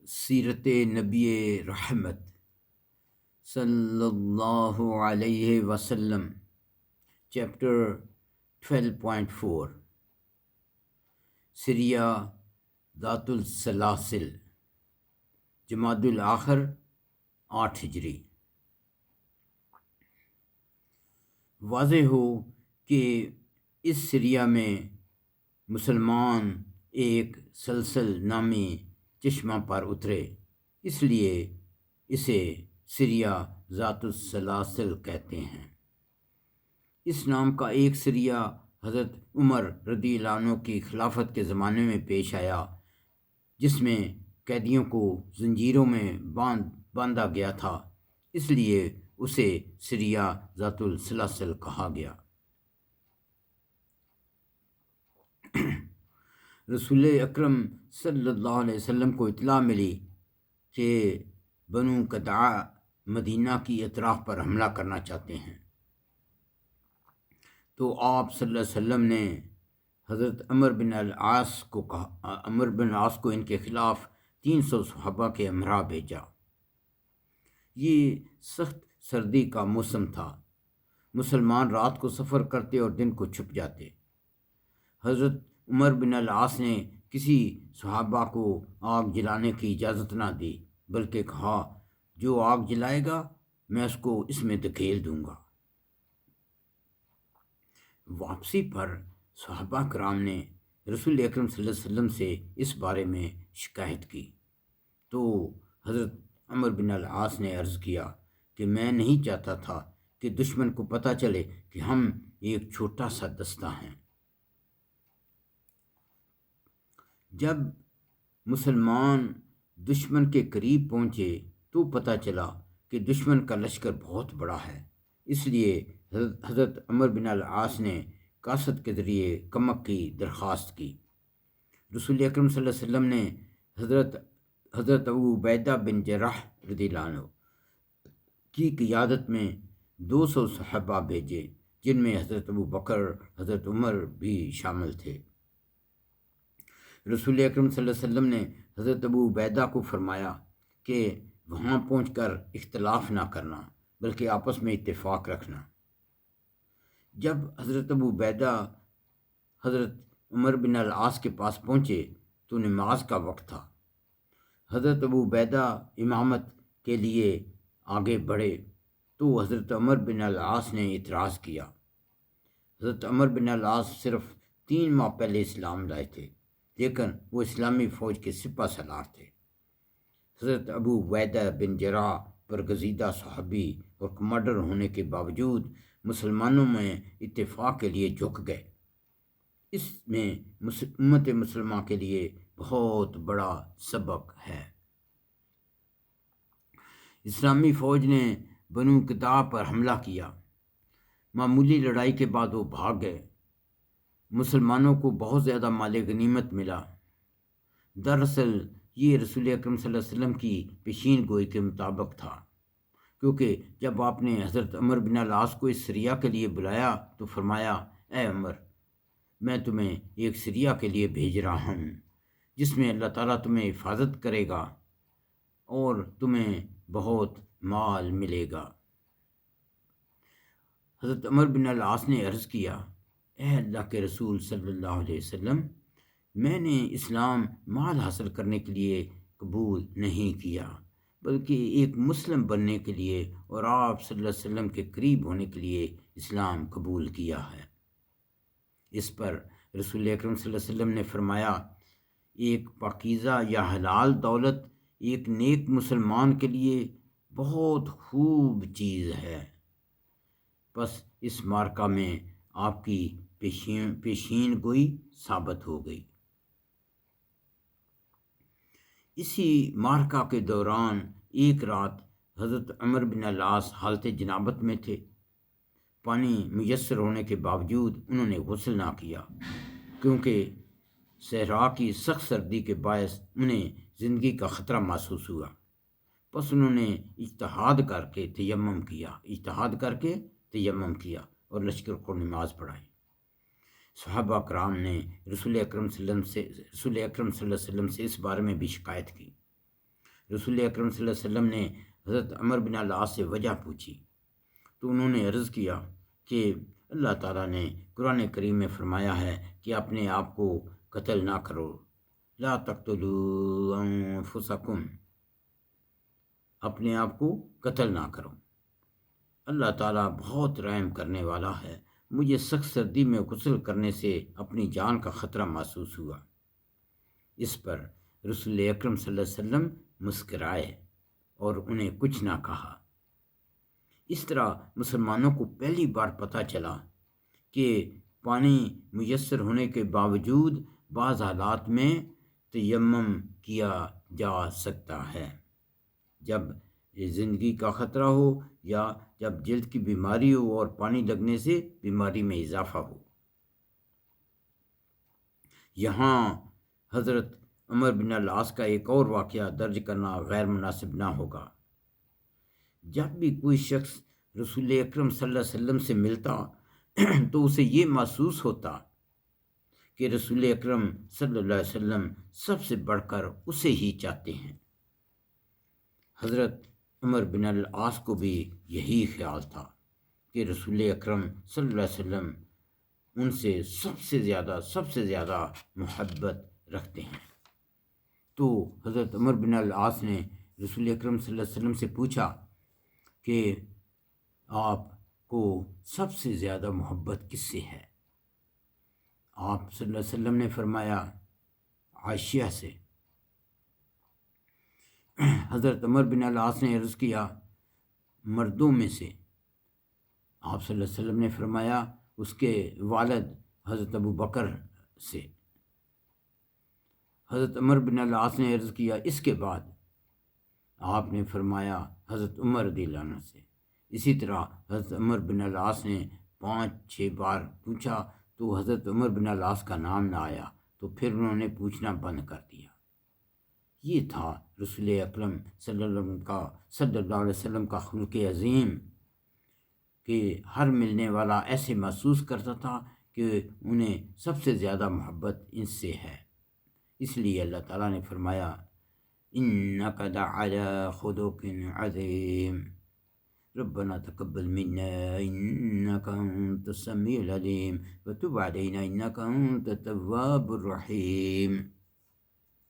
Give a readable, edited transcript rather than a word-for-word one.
سیرت نبی رحمت صلی اللہ علیہ وسلم، چیپٹر 12.4، سریہ ذات السلاسل، جمادی الاخر 8 ہجری۔ واضح ہو کہ اس سریہ میں مسلمان ایک سلسل نامی چشمہ پر اترے، اس لیے اسے سریہ ذات السلاسل کہتے ہیں۔ اس نام کا ایک سریہ حضرت عمر رضی اللہ عنہ کی خلافت کے زمانے میں پیش آیا، جس میں قیدیوں کو زنجیروں میں باندھا گیا تھا، اس لیے اسے سریہ ذات السلاسل کہا گیا۔ رسول اکرم صلی اللہ علیہ وسلم کو اطلاع ملی کہ بنو قطع مدینہ کی اطراف پر حملہ کرنا چاہتے ہیں، تو آپ صلی اللہ علیہ وسلم نے حضرت عمر بن العاص کو ان کے خلاف 300 صحابہ کے ہمراہ بھیجا۔ یہ سخت سردی کا موسم تھا، مسلمان رات کو سفر کرتے اور دن کو چھپ جاتے۔ حضرت عمر بن العاص نے کسی صحابہ کو آگ جلانے کی اجازت نہ دی، بلکہ کہا جو آگ جلائے گا میں اس کو اس میں دھکیل دوں گا۔ واپسی پر صحابہ کرام نے رسول اکرم صلی اللہ علیہ وسلم سے اس بارے میں شکایت کی، تو حضرت عمر بن العاص نے عرض کیا کہ میں نہیں چاہتا تھا کہ دشمن کو پتہ چلے کہ ہم ایک چھوٹا سا دستہ ہیں۔ جب مسلمان دشمن کے قریب پہنچے تو پتہ چلا کہ دشمن کا لشکر بہت بڑا ہے، اس لیے حضرت عمر بن العاص نے قاصد کے ذریعے کمک کی درخواست کی۔ رسول اکرم صلی اللہ علیہ وسلم نے حضرت ابو عبیدہ بن جراح رضی اللہ عنہ کی قیادت میں 200 صحابہ بھیجے، جن میں حضرت ابو بکر، حضرت عمر بھی شامل تھے۔ رسول اکرم صلی اللہ علیہ وسلم نے حضرت ابو عبیدہ کو فرمایا کہ وہاں پہنچ کر اختلاف نہ کرنا، بلکہ آپس میں اتفاق رکھنا۔ جب حضرت ابو عبیدہ حضرت عمر بن العاص کے پاس پہنچے تو نماز کا وقت تھا۔ حضرت ابو عبیدہ امامت کے لیے آگے بڑھے تو حضرت عمر بن العاص نے اعتراض کیا۔ حضرت عمر بن العاص صرف 3 ماہ پہلے اسلام لائے تھے، لیکن وہ اسلامی فوج کے سپہ سالار تھے۔ حضرت ابو عبیدہ بن جراح برگزیدہ صحابی اور کمانڈر ہونے کے باوجود مسلمانوں میں اتفاق کے لیے جھک گئے۔ اس میں امت مسلمہ کے لیے بہت بڑا سبق ہے۔ اسلامی فوج نے بنو قطع پر حملہ کیا، معمولی لڑائی کے بعد وہ بھاگ گئے۔ مسلمانوں کو بہت زیادہ مال غنیمت ملا۔ دراصل یہ رسول اکرم صلی اللہ علیہ وسلم کی پیشین گوئی کے مطابق تھا، کیونکہ جب آپ نے حضرت عمر بن العاص کو اس سریہ کے لیے بلایا تو فرمایا، اے عمر، میں تمہیں ایک سریہ کے لیے بھیج رہا ہوں جس میں اللہ تعالیٰ تمہیں حفاظت کرے گا اور تمہیں بہت مال ملے گا۔ حضرت عمر بن العاص نے عرض کیا، اے اللہ کے رسول صلی اللہ علیہ وسلم، میں نے اسلام مال حاصل کرنے کے لیے قبول نہیں کیا، بلکہ ایک مسلم بننے کے لیے اور آپ صلی اللہ علیہ وسلم کے قریب ہونے کے لیے اسلام قبول کیا ہے۔ اس پر رسول اکرم صلی اللہ علیہ وسلم نے فرمایا، ایک پاکیزہ یا حلال دولت ایک نیک مسلمان کے لیے بہت خوب چیز ہے۔ بس اس مارکہ میں آپ کی پیشین گوئی ثابت ہو گئی۔ اسی مارکہ کے دوران ایک رات حضرت عمر بن العاص حالت جنابت میں تھے۔ پانی میسر ہونے کے باوجود انہوں نے غسل نہ کیا، کیونکہ صحرا کی سخت سردی کے باعث انہیں زندگی کا خطرہ محسوس ہوا۔ بس انہوں نے اجتہاد کر کے تیمم کیا اور لشکر کو نماز پڑھائی۔ صحابہ کرام نے رسول اکرم صلی اللہ علیہ وسلم سے اس بارے میں بھی شکایت کی۔ رسول اکرم صلی اللہ علیہ وسلم نے حضرت عمر بن العاص سے وجہ پوچھی تو انہوں نے عرض کیا کہ اللہ تعالیٰ نے قرآن کریم میں فرمایا ہے کہ اپنے آپ کو قتل نہ کرو، لا تقتلوا انفسکم، اپنے آپ کو قتل نہ کرو۔ اللہ تعالیٰ بہت رحم کرنے والا ہے، مجھے سخت سردی میں غسل کرنے سے اپنی جان کا خطرہ محسوس ہوا۔ اس پر رسول اکرم صلی اللہ علیہ وسلم مسکرائے اور انہیں کچھ نہ کہا۔ اس طرح مسلمانوں کو پہلی بار پتہ چلا کہ پانی میسر ہونے کے باوجود بعض حالات میں تیمم کیا جا سکتا ہے، جب زندگی کا خطرہ ہو یا جب جلد کی بیماری ہو اور پانی لگنے سے بیماری میں اضافہ ہو۔ یہاں حضرت عمر بن العاص کا ایک اور واقعہ درج کرنا غیر مناسب نہ ہوگا۔ جب بھی کوئی شخص رسول اکرم صلی اللہ علیہ وسلم سے ملتا تو اسے یہ محسوس ہوتا کہ رسول اکرم صلی اللہ علیہ وسلم سب سے بڑھ کر اسے ہی چاہتے ہیں۔ حضرت عمر بن العاص کو بھی یہی خیال تھا کہ رسول اکرم صلی اللہ علیہ وسلم ان سے سب سے زیادہ محبت رکھتے ہیں۔ تو حضرت عمر بن العاص نے رسول اکرم صلی اللہ علیہ وسلم سے پوچھا کہ آپ کو سب سے زیادہ محبت کس سے ہے؟ آپ صلی اللہ علیہ وسلم نے فرمایا عائشہ سے۔ حضرت عمر بن العاص نے عرض کیا مردوں میں سے؟ آپ صلی اللہ علیہ وسلم نے فرمایا اس کے والد حضرت ابو بکر سے۔ حضرت عمر بن العاص نے عرض کیا اس کے بعد؟ آپ نے فرمایا حضرت عمر رضی اللہ عنہ سے۔ اسی طرح حضرت عمر بن العاص نے 5-6 بار پوچھا تو حضرت عمر بن العاص کا نام نہ آیا تو پھر انہوں نے پوچھنا بند کر دیا۔ یہ تھا رسول اکرم صلی اللہ علیہ وسلم کا خلق عظیم کہ ہر ملنے والا ایسے محسوس کرتا تھا کہ انہیں سب سے زیادہ محبت ان سے ہے۔ اس لیے اللہ تعالیٰ نے فرمایا انک لعلی خلق عظیم ربنا تقبل منا انک انت السمیع العلیم وتب علینا انک انت التواب الرحیم۔